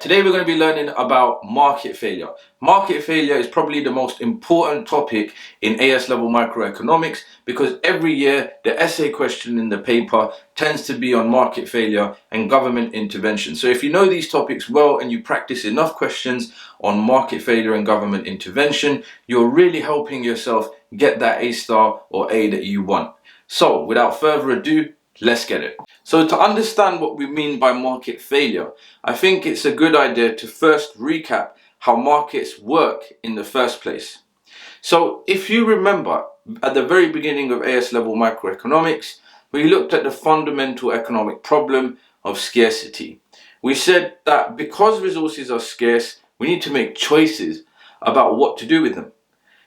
Today we're going to be learning about market failure. Market failure is probably the most important topic in AS level microeconomics because every year the essay question in the paper tends to be on market failure and government intervention. So if you know these topics well and you practice enough questions on market failure and government intervention, you're really helping yourself get that A star or A that you want. So without further ado, let's get it. So to understand what we mean by market failure, I think it's a good idea to first recap how markets work in the first place. So if you remember, at the very beginning of AS level microeconomics, we looked at the fundamental economic problem of scarcity. We said that because resources are scarce, we need to make choices about what to do with them.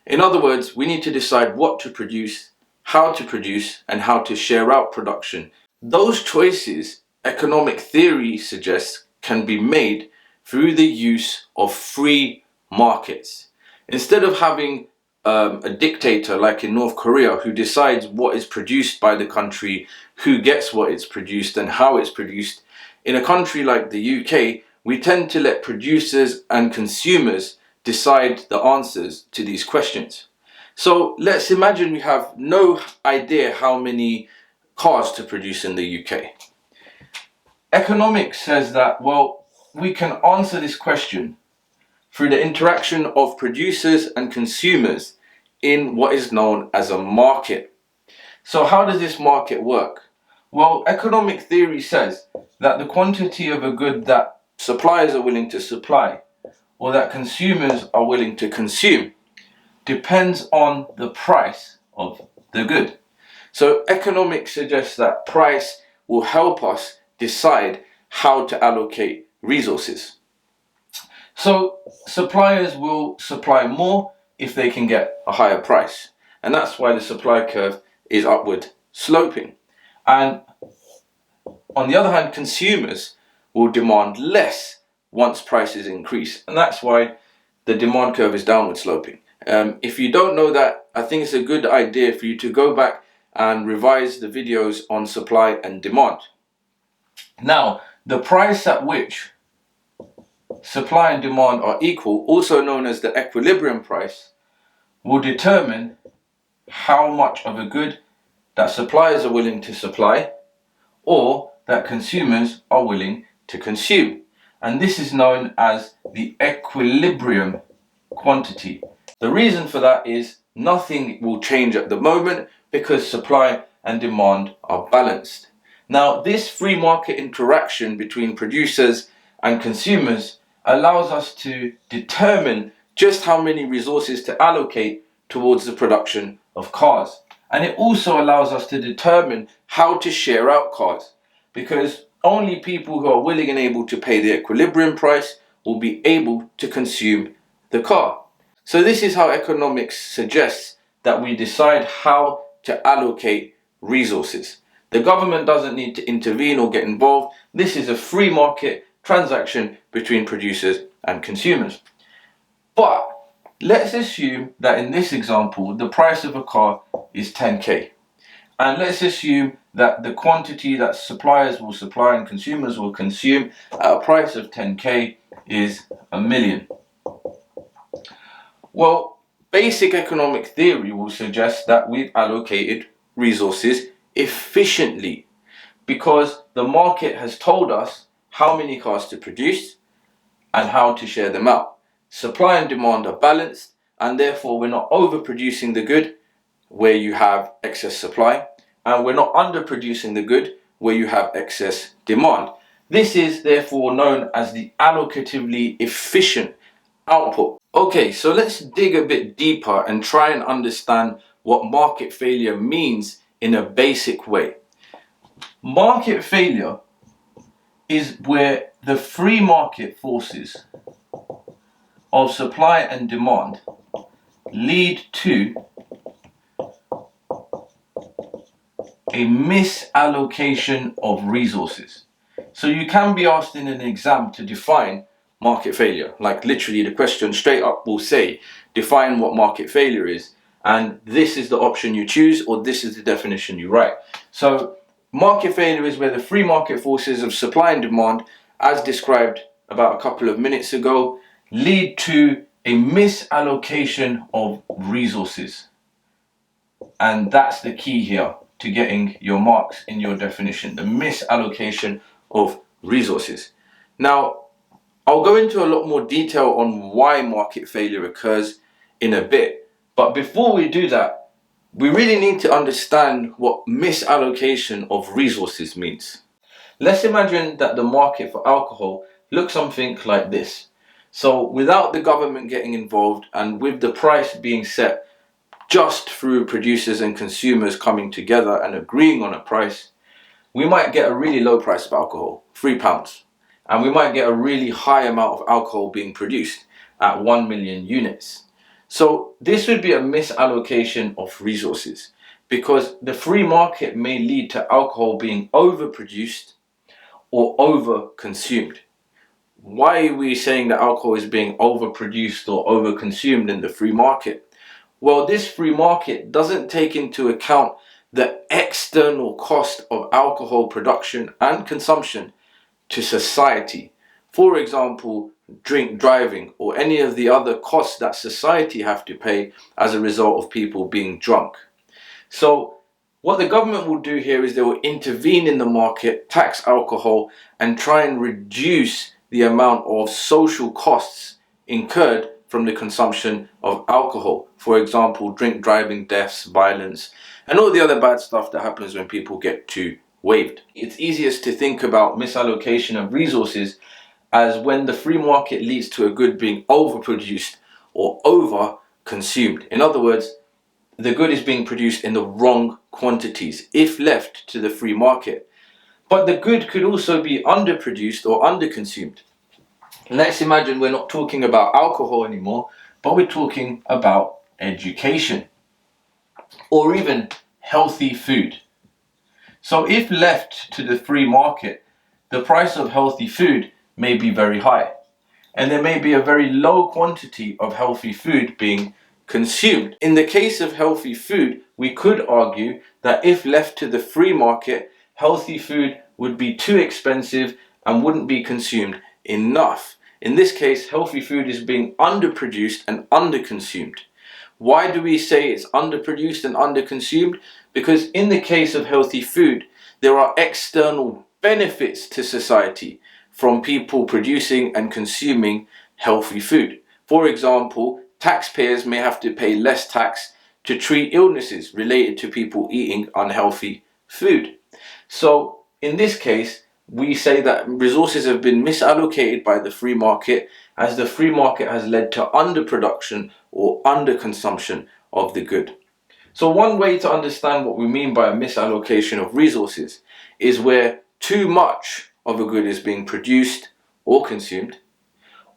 In other words, we need to decide what to produce, how to produce, and how to share out production. Those choices, economic theory suggests, can be made through the use of free markets. Instead of having a dictator like in North Korea who decides what is produced by the country, who gets what it's produced and how it's produced, in a country like the UK, we tend to let producers and consumers decide the answers to these questions. So let's imagine we have no idea how many cars to produce in the UK. Economics says that, well, we can answer this question through the interaction of producers and consumers in what is known as a market. So how does this market work? Well, economic theory says that the quantity of a good that suppliers are willing to supply or that consumers are willing to consume depends on the price of the good. So economics suggests that price will help us decide how to allocate resources. So suppliers will supply more if they can get a higher price. And that's why the supply curve is upward sloping. And on the other hand, consumers will demand less once prices increase. And that's why the demand curve is downward sloping. If you don't know that, I think it's a good idea for you to go back and revise the videos on supply and demand. Now, the price at which supply and demand are equal, also known as the equilibrium price, will determine how much of a good that suppliers are willing to supply or that consumers are willing to consume. And this is known as the equilibrium quantity. The reason for that is nothing will change at the moment because supply and demand are balanced. Now, this free market interaction between producers and consumers allows us to determine just how many resources to allocate towards the production of cars. And it also allows us to determine how to share out cars, because only people who are willing and able to pay the equilibrium price will be able to consume the car. So this is how economics suggests that we decide how to allocate resources. The government doesn't need to intervene or get involved. This is a free market transaction between producers and consumers. But let's assume that in this example, the price of a car is 10k. And let's assume that the quantity that suppliers will supply and consumers will consume at a price of 10k is a million. Well, basic economic theory will suggest that we've allocated resources efficiently because the market has told us how many cars to produce and how to share them out. Supply and demand are balanced, and therefore we're not overproducing the good where you have excess supply, and we're not underproducing the good where you have excess demand. This is therefore known as the allocatively efficient output. Okay, so let's dig a bit deeper and try and understand what market failure means in a basic way. Market failure is where the free market forces of supply and demand lead to a misallocation of resources. So you can be asked in an exam to define market failure. Like literally the question straight up will say, define what market failure is. And this is the option you choose, or this is the definition you write. So market failure is where the free market forces of supply and demand, as described about a couple of minutes ago, lead to a misallocation of resources. And that's the key here to getting your marks in your definition, the misallocation of resources. Now, I'll go into a lot more detail on why market failure occurs in a bit. But before we do that, we really need to understand what misallocation of resources means. Let's imagine that the market for alcohol looks something like this. So without the government getting involved and with the price being set just through producers and consumers coming together and agreeing on a price, we might get a really low price of alcohol, £3. And we might get a really high amount of alcohol being produced at 1 million units. So this would be a misallocation of resources, because the free market may lead to alcohol being overproduced or over-consumed. Why are we saying that alcohol is being overproduced or over-consumed in the free market? Well, this free market doesn't take into account the external cost of alcohol production and consumption to society. For example, drink driving or any of the other costs that society have to pay as a result of people being drunk. So what the government will do here is they will intervene in the market, tax alcohol, and try and reduce the amount of social costs incurred from the consumption of alcohol. For example, drink driving deaths, violence, and all the other bad stuff that happens when people get too waved. It's easiest to think about misallocation of resources as when the free market leads to a good being overproduced or over consumed. In other words, the good is being produced in the wrong quantities if left to the free market. But the good could also be underproduced or underconsumed. Let's imagine we're not talking about alcohol anymore, but we're talking about education or even healthy food. So if left to the free market, the price of healthy food may be very high, and there may be a very low quantity of healthy food being consumed. In the case of healthy food, we could argue that if left to the free market, healthy food would be too expensive and wouldn't be consumed enough. In this case, healthy food is being underproduced and underconsumed. Why do we say it's underproduced and underconsumed? Because in the case of healthy food, there are external benefits to society from people producing and consuming healthy food. For example, taxpayers may have to pay less tax to treat illnesses related to people eating unhealthy food. So in this case, we say that resources have been misallocated by the free market, as the free market has led to underproduction or underconsumption of the good. So one way to understand what we mean by a misallocation of resources is where too much of a good is being produced or consumed,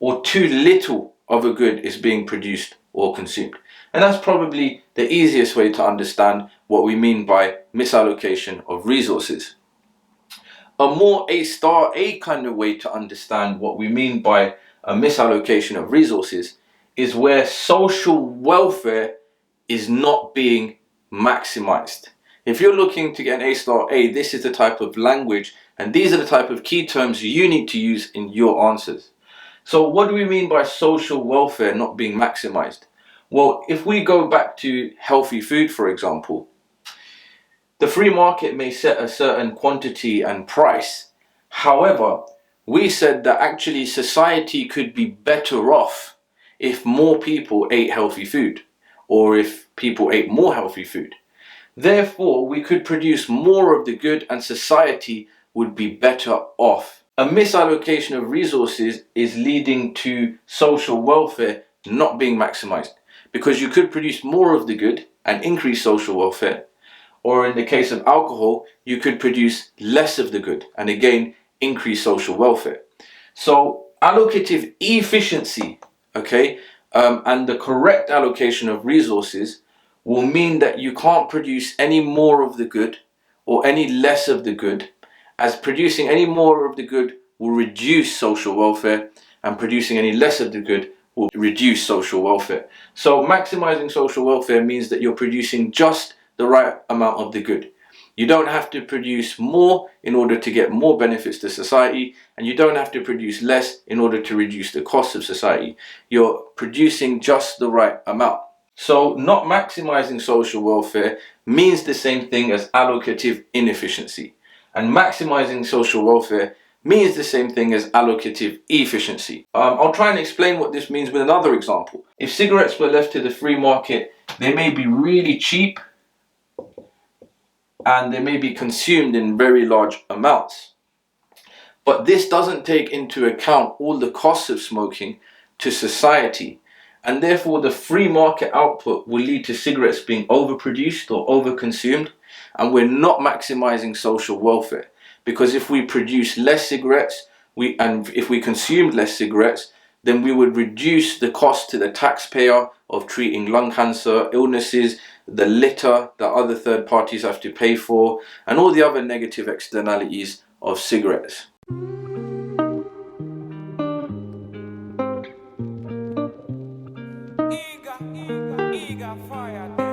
or too little of a good is being produced or consumed. And that's probably the easiest way to understand what we mean by misallocation of resources. A more A kind of way to understand what we mean by a misallocation of resources is where social welfare is not being maximized. If you're looking to get an A, this is the type of language and these are the type of key terms you need to use in your answers. So what do we mean by social welfare not being maximized? Well, if we go back to healthy food, for example, the free market may set a certain quantity and price. However, we said that actually society could be better off if more people ate healthy food, or if people ate more healthy food. Therefore, we could produce more of the good and society would be better off. A misallocation of resources is leading to social welfare not being maximized, because you could produce more of the good and increase social welfare. Or in the case of alcohol, you could produce less of the good and again increase social welfare. So allocative efficiency, and the correct allocation of resources will mean that you can't produce any more of the good or any less of the good, as producing any more of the good will reduce social welfare and producing any less of the good will reduce social welfare. So maximizing social welfare means that you're producing just the right amount of the good. You don't have to produce more in order to get more benefits to society, and you don't have to produce less in order to reduce the cost of society. You're producing just the right amount. So not maximizing social welfare means the same thing as allocative inefficiency. And maximizing social welfare means the same thing as allocative efficiency. I'll try and explain what this means with another example. If cigarettes were left to the free market, they may be really cheap and they may be consumed in very large amounts. But this doesn't take into account all the costs of smoking to society, and therefore the free market output will lead to cigarettes being overproduced or overconsumed, and we're not maximizing social welfare. Because if we produce less cigarettes, and if we consumed less cigarettes, then we would reduce the cost to the taxpayer of treating lung cancer, illnesses, the litter that other third parties have to pay for, and all the other negative externalities of cigarettes. Eager fire.